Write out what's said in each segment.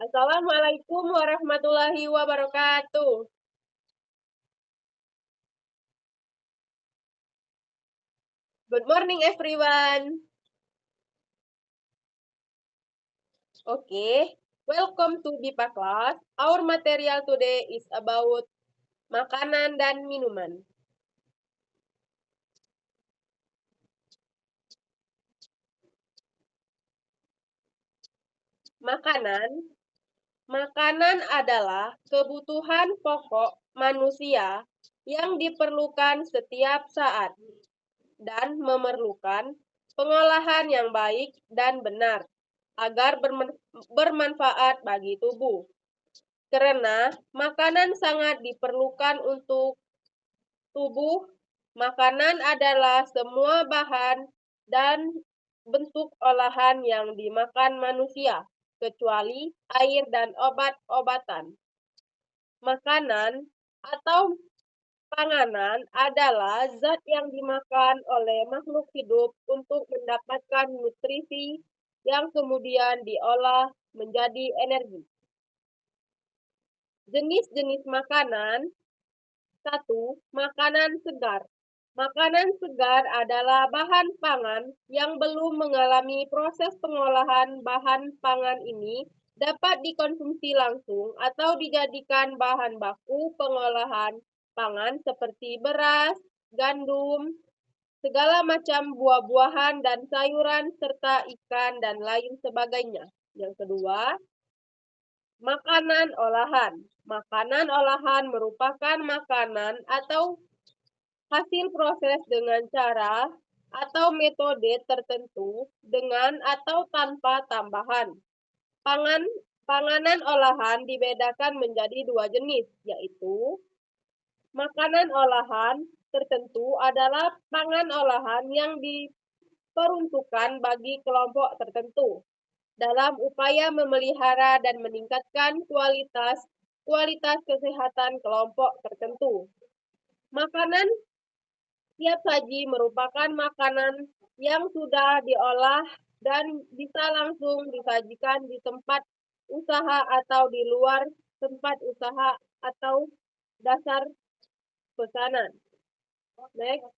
Assalamualaikum warahmatullahi wabarakatuh. Good morning, everyone. Okay, welcome to BIPA class. Our material today is about makanan dan minuman. Makanan adalah kebutuhan pokok manusia yang diperlukan setiap saat dan memerlukan pengolahan yang baik dan benar agar bermanfaat bagi tubuh. Karena makanan sangat diperlukan untuk tubuh, makanan adalah semua bahan dan bentuk olahan yang dimakan manusia, kecuali air dan obat-obatan. Makanan atau panganan adalah zat yang dimakan oleh makhluk hidup untuk mendapatkan nutrisi yang kemudian diolah menjadi energi. Jenis-jenis makanan. 1. Makanan segar. Makanan segar adalah bahan pangan yang belum mengalami proses pengolahan. Bahan pangan ini dapat dikonsumsi langsung atau dijadikan bahan baku pengolahan pangan seperti beras, gandum, segala macam buah-buahan dan sayuran, serta ikan dan lain sebagainya. Yang kedua, makanan olahan. Makanan olahan merupakan makanan atau hasil proses dengan cara atau metode tertentu dengan atau tanpa tambahan. Panganan olahan dibedakan menjadi dua jenis, yaitu makanan olahan tertentu adalah pangan olahan yang diperuntukkan bagi kelompok tertentu dalam upaya memelihara dan meningkatkan kualitas kesehatan kelompok tertentu. Makanan siap saji merupakan makanan yang sudah diolah dan bisa langsung disajikan di tempat usaha atau di luar tempat usaha atau dasar pesanan. Next.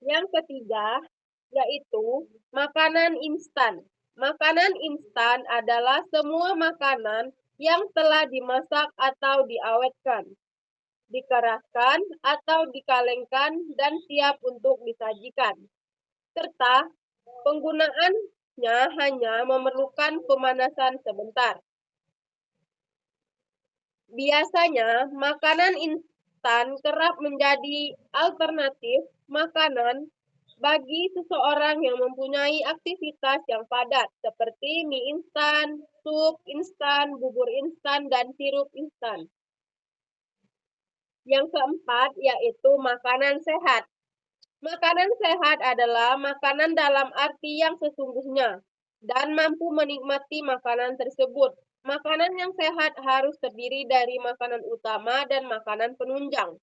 Yang ketiga, yaitu makanan instan. Makanan instan adalah semua makanan yang telah dimasak atau diawetkan, dikeraskan atau dikalengkan dan siap untuk disajikan. Serta penggunaannya hanya memerlukan pemanasan sebentar. Biasanya, makanan instan kerap menjadi alternatif makanan bagi seseorang yang mempunyai aktivitas yang padat, seperti mie instan, sup instan, bubur instan, dan sirup instan. Yang keempat, yaitu makanan sehat. Makanan sehat adalah makanan dalam arti yang sesungguhnya dan mampu menikmati makanan tersebut. Makanan yang sehat harus terdiri dari makanan utama dan makanan penunjang.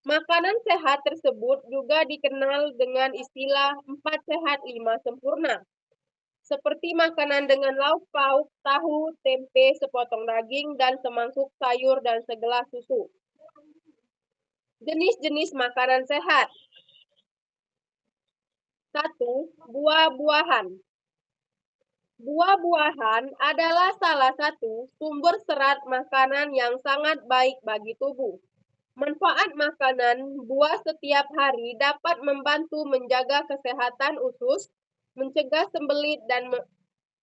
Makanan sehat tersebut juga dikenal dengan istilah 4 sehat 5 sempurna. Seperti makanan dengan lauk pauk, tahu, tempe, sepotong daging, dan semangkuk sayur dan segelas susu. Jenis-jenis makanan sehat. 1. Buah-buahan. Buah-buahan adalah salah satu sumber serat makanan yang sangat baik bagi tubuh. Manfaat makanan buah setiap hari dapat membantu menjaga kesehatan usus, mencegah sembelit dan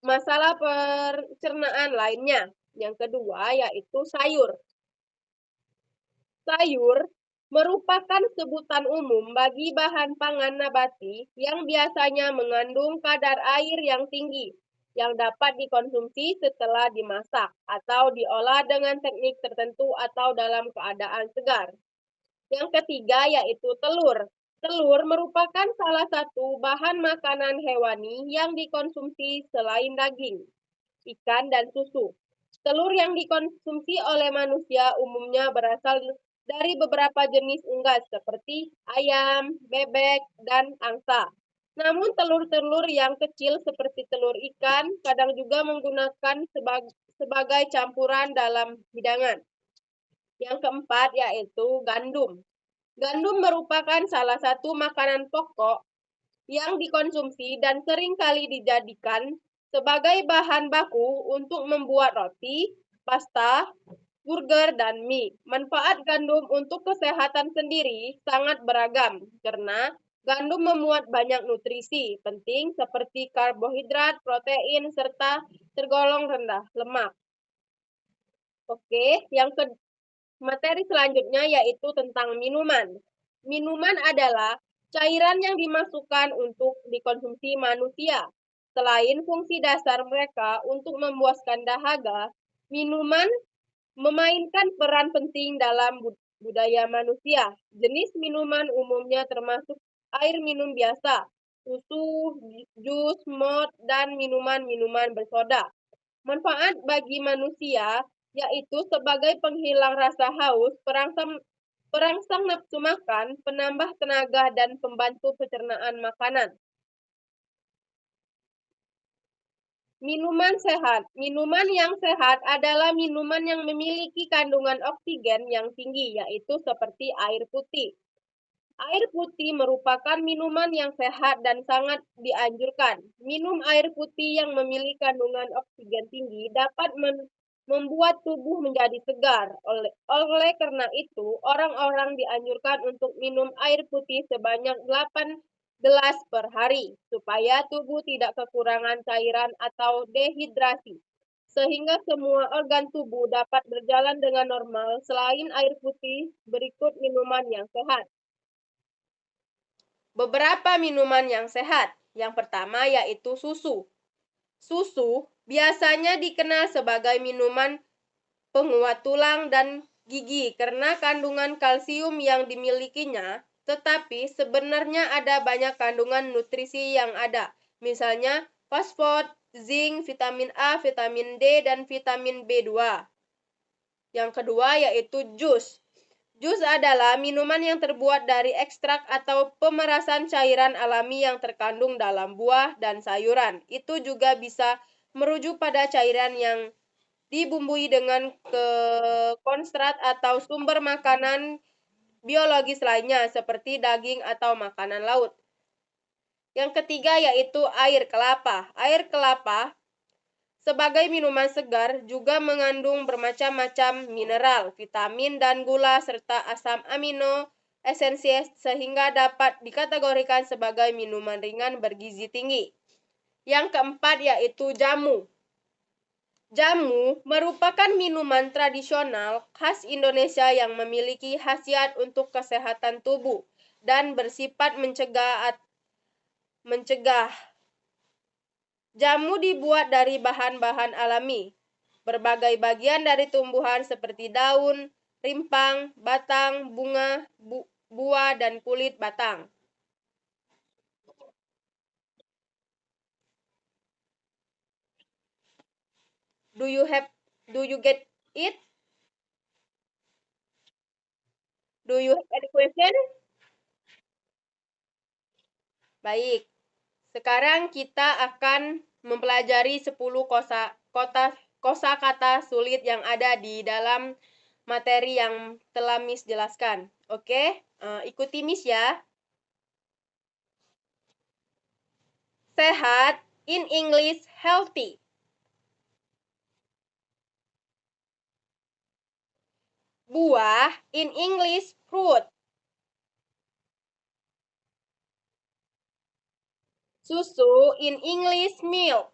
masalah pencernaan lainnya. Yang kedua yaitu sayur. Sayur merupakan sebutan umum bagi bahan pangan nabati yang biasanya mengandung kadar air yang tinggi yang dapat dikonsumsi setelah dimasak atau diolah dengan teknik tertentu atau dalam keadaan segar. Yang ketiga yaitu telur. Telur merupakan salah satu bahan makanan hewani yang dikonsumsi selain daging, ikan, dan susu. Telur yang dikonsumsi oleh manusia umumnya berasal dari beberapa jenis unggas seperti ayam, bebek, dan angsa. Namun telur-telur yang kecil seperti telur ikan kadang juga menggunakan sebagai campuran dalam hidangan. Yang keempat yaitu gandum. Gandum merupakan salah satu makanan pokok yang dikonsumsi dan sering kali dijadikan sebagai bahan baku untuk membuat roti, pasta, burger, dan mie. Manfaat gandum untuk kesehatan sendiri sangat beragam karena gandum memuat banyak nutrisi penting seperti karbohidrat, protein, serta tergolong rendah lemak. Oke, materi selanjutnya yaitu tentang minuman. Minuman adalah cairan yang dimasukkan untuk dikonsumsi manusia. Selain fungsi dasar mereka untuk memuaskan dahaga, minuman memainkan peran penting dalam budaya manusia. Jenis minuman umumnya termasuk air minum biasa, susu, jus, malt, dan minuman-minuman bersoda. Manfaat bagi manusia yaitu sebagai penghilang rasa haus, perangsang nafsu makan, penambah tenaga, dan pembantu pencernaan makanan. Minuman sehat. Minuman yang sehat adalah minuman yang memiliki kandungan oksigen yang tinggi, yaitu seperti air putih. Air putih merupakan minuman yang sehat dan sangat dianjurkan. Minum air putih yang memiliki kandungan oksigen tinggi dapat membuat tubuh menjadi segar. Oleh karena itu, orang-orang dianjurkan untuk minum air putih sebanyak 8 gelas per hari, supaya tubuh tidak kekurangan cairan atau dehidrasi, sehingga semua organ tubuh dapat berjalan dengan normal. Selain air putih, berikut minuman yang sehat. Beberapa minuman yang sehat. Yang pertama yaitu susu. Susu biasanya dikenal sebagai minuman penguat tulang dan gigi karena kandungan kalsium yang dimilikinya, tetapi sebenarnya ada banyak kandungan nutrisi yang ada. Misalnya fosfor, zinc, vitamin A, vitamin D, dan vitamin B2. Yang kedua yaitu jus. Jus adalah minuman yang terbuat dari ekstrak atau pemerasan cairan alami yang terkandung dalam buah dan sayuran. Itu juga bisa merujuk pada cairan yang dibumbui dengan konsentrat atau sumber makanan biologis lainnya seperti daging atau makanan laut. Yang ketiga yaitu air kelapa. Air kelapa sebagai minuman segar juga mengandung bermacam-macam mineral, vitamin, dan gula serta asam amino esensial sehingga dapat dikategorikan sebagai minuman ringan bergizi tinggi. Yang keempat yaitu jamu. Jamu merupakan minuman tradisional khas Indonesia yang memiliki khasiat untuk kesehatan tubuh dan bersifat mencegah. Jamu dibuat dari bahan-bahan alami. Berbagai bagian dari tumbuhan seperti daun, rimpang, batang, bunga, buah, dan kulit batang. Do you get it? Do you have any question? Baik. Sekarang kita akan mempelajari 10 kosakata sulit yang ada di dalam materi yang telah Miss jelaskan. Oke, ikuti Miss ya. Sehat, in English, healthy. Buah, in English, fruit. Susu, in English, milk.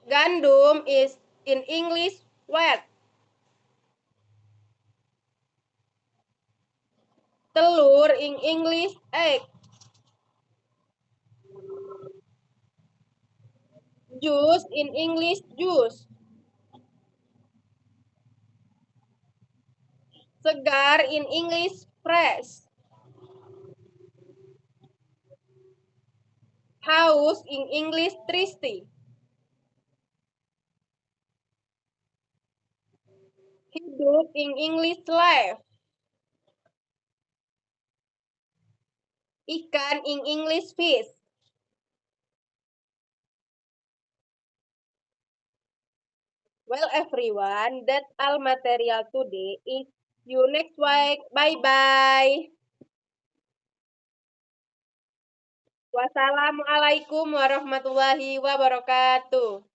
Gandum is in English, wheat. Telur in English, egg. Juice in English, juice. Segar in English, fresh. Haus in English, thirsty. Hidup in English, life. Ikan in English fish. Well, everyone, that's all material today. See you next week. Bye bye. Wassalamualaikum warahmatullahi wabarakatuh.